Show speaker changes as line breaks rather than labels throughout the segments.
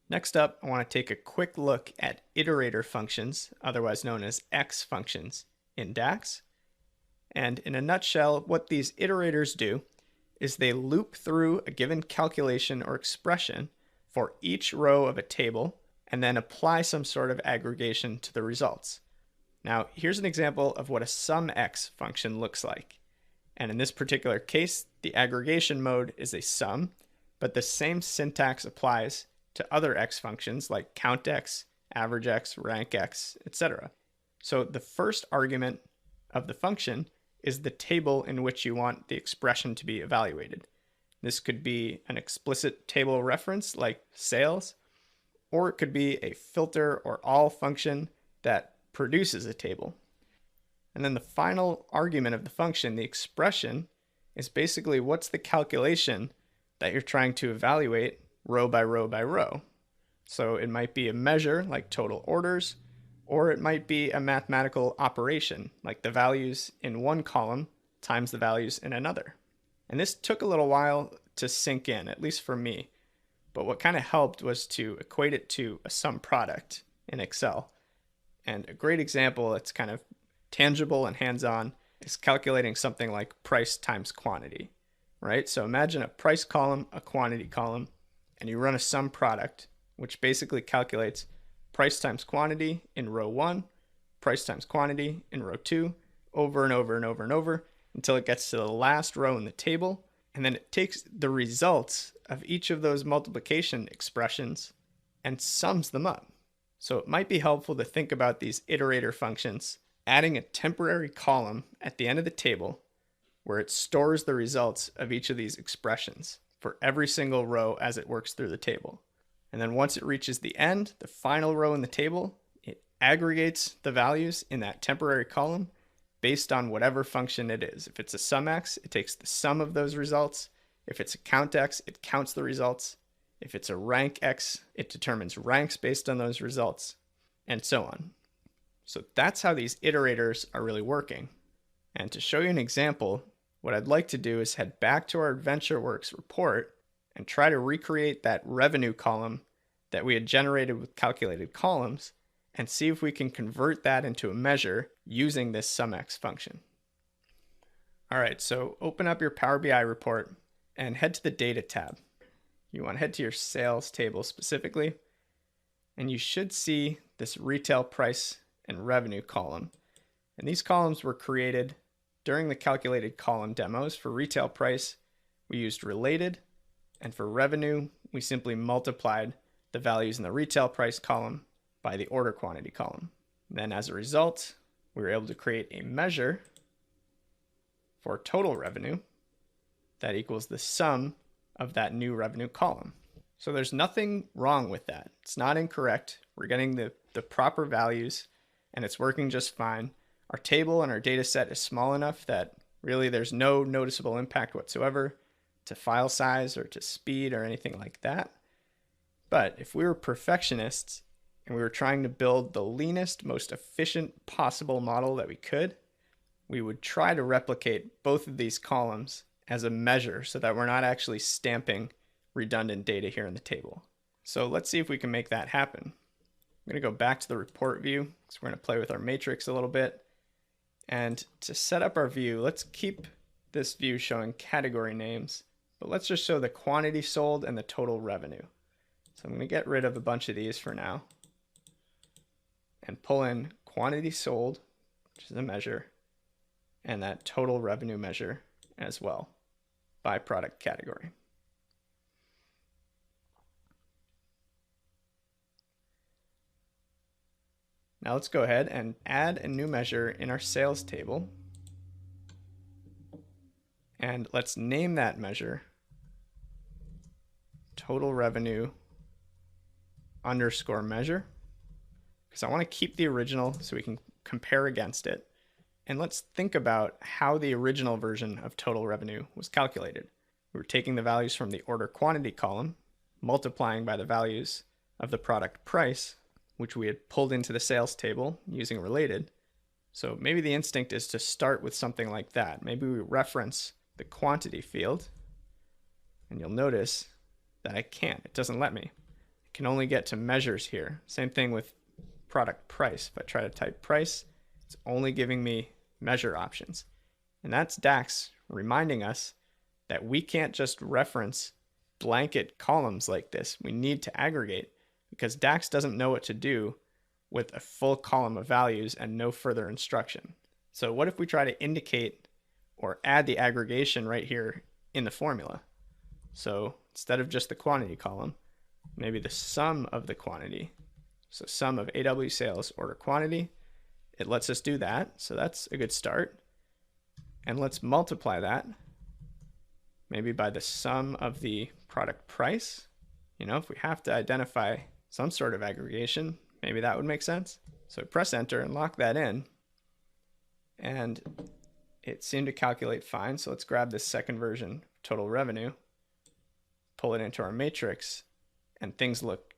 Next up, I want to take a quick look at iterator functions, otherwise known as X functions, in DAX. And in a nutshell, what these iterators do is they loop through a given calculation or expression for each row of a table and then apply some sort of aggregation to the results. Now, here's an example of what a SUMX function looks like. And in this particular case, the aggregation mode is a sum, but the same syntax applies to other X functions like COUNTX, AVERAGEX, RANKX, etc. So the first argument of the function is the table in which you want the expression to be evaluated. This could be an explicit table reference like sales, or it could be a filter or all function that produces a table. And then the final argument of the function, the expression, is basically what's the calculation that you're trying to evaluate row by row by row. So it might be a measure like total orders, or it might be a mathematical operation like the values in one column times the values in another. And this took a little while to sink in, at least for me. But what kind of helped was to equate it to a sum product in Excel. And a great example that's kind of tangible and hands-on is calculating something like price times quantity, right? So imagine a price column, a quantity column, and you run a sum product, which basically calculates price times quantity in row 1, price times quantity in row 2, over and over and over and over until it gets to the last row in the table. And then it takes the results of each of those multiplication expressions and sums them up. So it might be helpful to think about these iterator functions, adding a temporary column at the end of the table where it stores the results of each of these expressions for every single row as it works through the table. And then once it reaches the end, the final row in the table, it aggregates the values in that temporary column based on whatever function it is. If it's a SUMX, it takes the sum of those results. If it's a COUNTX, it counts the results. If it's a RANKX, it determines ranks based on those results, and so on. So that's how these iterators are really working. And to show you an example, what I'd like to do is head back to our AdventureWorks report and try to recreate that revenue column that we had generated with calculated columns and see if we can convert that into a measure using this SUMX function. All right, so open up your Power BI report and head to the Data tab. You want to head to your sales table specifically, and you should see this retail price and revenue column. And these columns were created during the calculated column demos. For retail price, we used related, and for revenue, we simply multiplied the values in the retail price column by the order quantity column. And then as a result, we were able to create a measure for total revenue that equals the sum of that new revenue column. So there's nothing wrong with that. It's not incorrect. We're getting the proper values and it's working just fine. Our table and our data set is small enough that really there's no noticeable impact whatsoever to file size or to speed or anything like that. But if we were perfectionists and we were trying to build the leanest, most efficient possible model that we could, we would try to replicate both of these columns as a measure so that we're not actually stamping redundant data here in the table. So let's see if we can make that happen. I'm going to go back to the report view because we're going to play with our matrix a little bit. And to set up our view, let's keep this view showing category names, but let's just show the quantity sold and the total revenue. So I'm going to get rid of a bunch of these for now and pull in quantity sold, which is a measure, and that total revenue measure as well by product category. Now let's go ahead and add a new measure in our sales table. And let's name that measure total revenue underscore measure, because I want to keep the original so we can compare against it. And let's think about how the original version of total revenue was calculated. We were taking the values from the order quantity column, multiplying by the values of the product price, which we had pulled into the sales table using related. So maybe the instinct is to start with something like that. Maybe we reference the quantity field, and you'll notice that I can't. It doesn't let me. I can only get to measures here. Same thing with product price. If I try to type price, it's only giving me measure options. And that's DAX reminding us that we can't just reference blanket columns like this. We need to aggregate, because DAX doesn't know what to do with a full column of values and no further instruction. So what if we try to indicate or add the aggregation right here in the formula? So instead of just the quantity column, maybe the sum of the quantity. So sum of AW sales order quantity. It lets us do that. So that's a good start. And let's multiply that maybe by the sum of the product price. You know, if we have to identify some sort of aggregation, maybe that would make sense. So press enter and lock that in. And it seemed to calculate fine. So let's grab this second version, total revenue, pull it into our matrix, and things look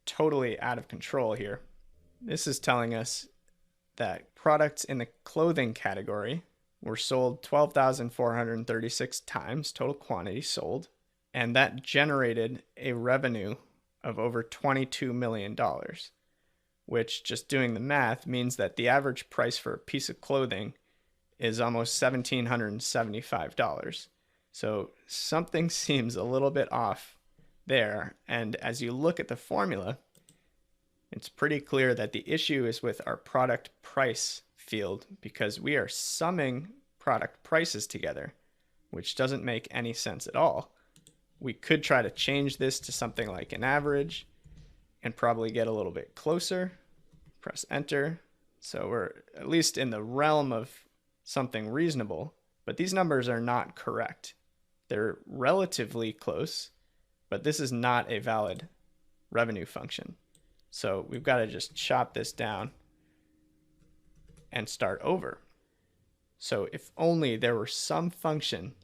totally out of control here. This is telling us that products in the clothing category were sold 12,436 times, total quantity sold, and that generated a revenue of over $22 million, which, just doing the math, means that the average price for a piece of clothing is almost $1,775. So something seems a little bit off there. And as you look at the formula, it's pretty clear that the issue is with our product price field, because we are summing product prices together, which doesn't make any sense at all. We could try to change this to something like an average and probably get a little bit closer. Press enter. So we're at least in the realm of something reasonable, but these numbers are not correct. They're relatively close, but this is not a valid revenue function. So we've got to just chop this down and start over. So if only there were some function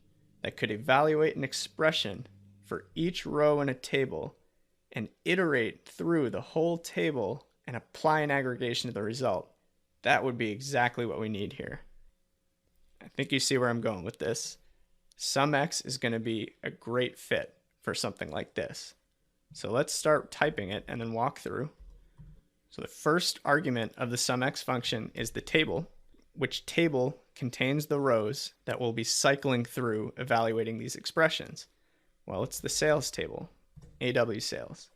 that could evaluate an expression for each row in a table and iterate through the whole table and apply an aggregation to the result, that would be exactly what we need here. I think you see where I'm going with this. SUMX is going to be a great fit for something like this. So let's start typing it and then walk through. So the first argument of the SUMX function is the table, which table contains the rows that we'll be cycling through evaluating these expressions. Well, it's the sales table, AW sales.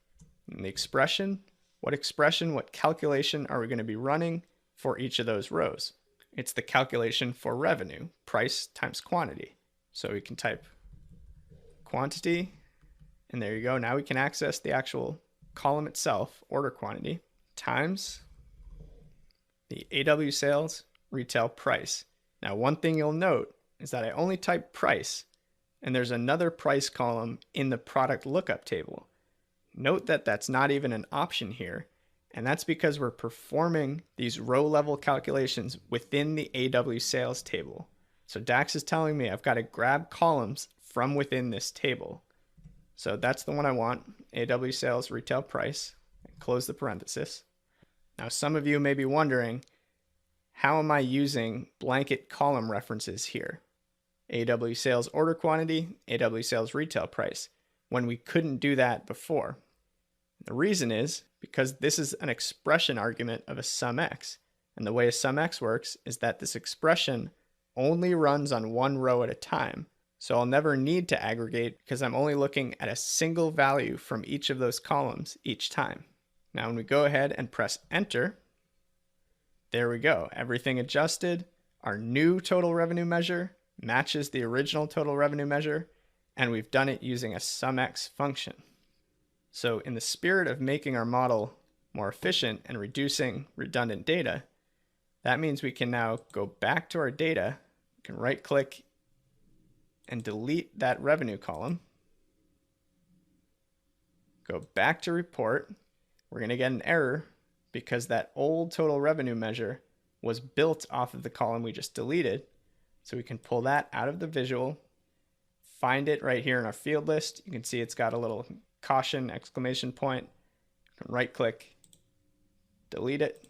And the expression, what calculation are we going to be running for each of those rows? It's the calculation for revenue, price times quantity. So we can type quantity, and there you go. Now we can access the actual column itself, order quantity, times the AW sales retail price. Now, one thing you'll note is that I only type price, and there's another price column in the product lookup table. Note that that's not even an option here, and that's because we're performing these row level calculations within the AW sales table. So DAX is telling me I've got to grab columns from within this table. So that's the one I want, AW sales retail price, and close the parenthesis. Now some of you may be wondering, how am I using blanket column references here? AW sales order quantity, AW sales retail price, when we couldn't do that before. The reason is because this is an expression argument of a SUMX. And the way a SUMX works is that this expression only runs on one row at a time. So I'll never need to aggregate because I'm only looking at a single value from each of those columns each time. Now when we go ahead and press enter, there we go. Everything adjusted. Our new total revenue measure matches the original total revenue measure, and we've done it using a SUMX function. So in the spirit of making our model more efficient and reducing redundant data, that means we can now go back to our data, we can right click and delete that revenue column, go back to report. We're going to get an error because that old total revenue measure was built off of the column we just deleted. So we can pull that out of the visual, find it right here in our field list. You can see it's got a little caution exclamation point. You can right click, delete it,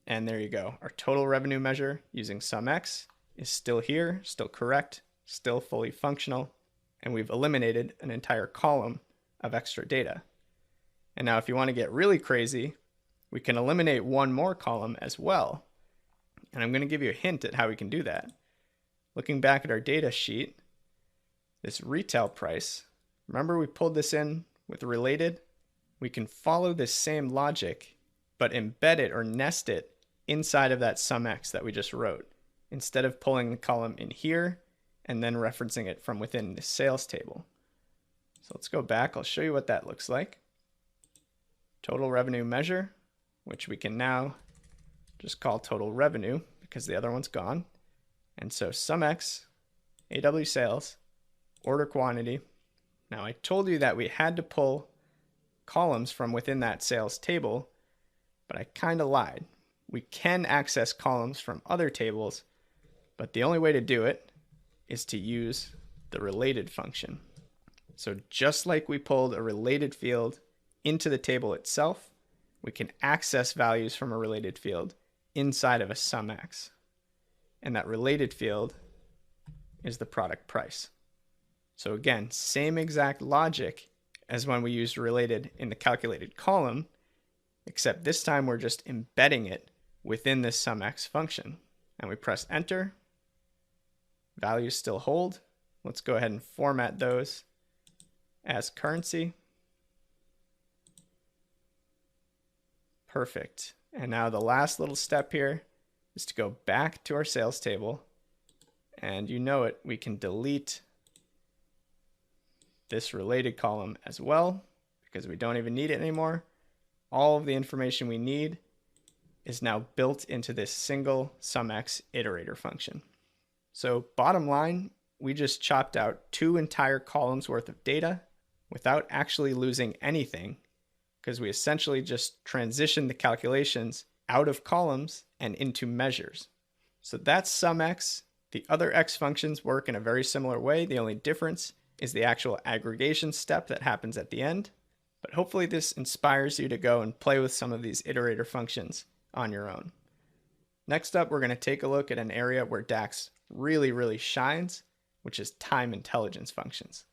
and there you go. Our total revenue measure using SUMX is still here, still correct, still fully functional, and we've eliminated an entire column of extra data. And now if you want to get really crazy, we can eliminate one more column as well. And I'm going to give you a hint at how we can do that. Looking back at our data sheet, this retail price, remember we pulled this in with related? We can follow this same logic, but embed it or nest it inside of that SUMX that we just wrote, instead of pulling the column in here and then referencing it from within the sales table. So let's go back. I'll show you what that looks like. Total revenue measure, which we can now just call total revenue because the other one's gone. And so SUMX, AW sales, order quantity. Now I told you that we had to pull columns from within that sales table, but I kind of lied. We can access columns from other tables, but the only way to do it is to use the related function. So just like we pulled a related field into the table itself, we can access values from a related field inside of a SUMX. And that related field is the product price. So again, same exact logic as when we used related in the calculated column, except this time we're just embedding it within this SUMX function. And we press enter. Values still hold. Let's go ahead and format those as currency. Perfect. And now the last little step here is to go back to our sales table. And you know it, we can delete this related column as well because we don't even need it anymore. All of the information we need is now built into this single SUMX iterator function. So bottom line, we just chopped out 2 entire columns worth of data without actually losing anything because we essentially just transitioned the calculations out of columns and into measures. So that's SUMX. The other X functions work in a very similar way. The only difference is the actual aggregation step that happens at the end. But hopefully this inspires you to go and play with some of these iterator functions on your own. Next up, we're going to take a look at an area where DAX really shines, which is time intelligence functions.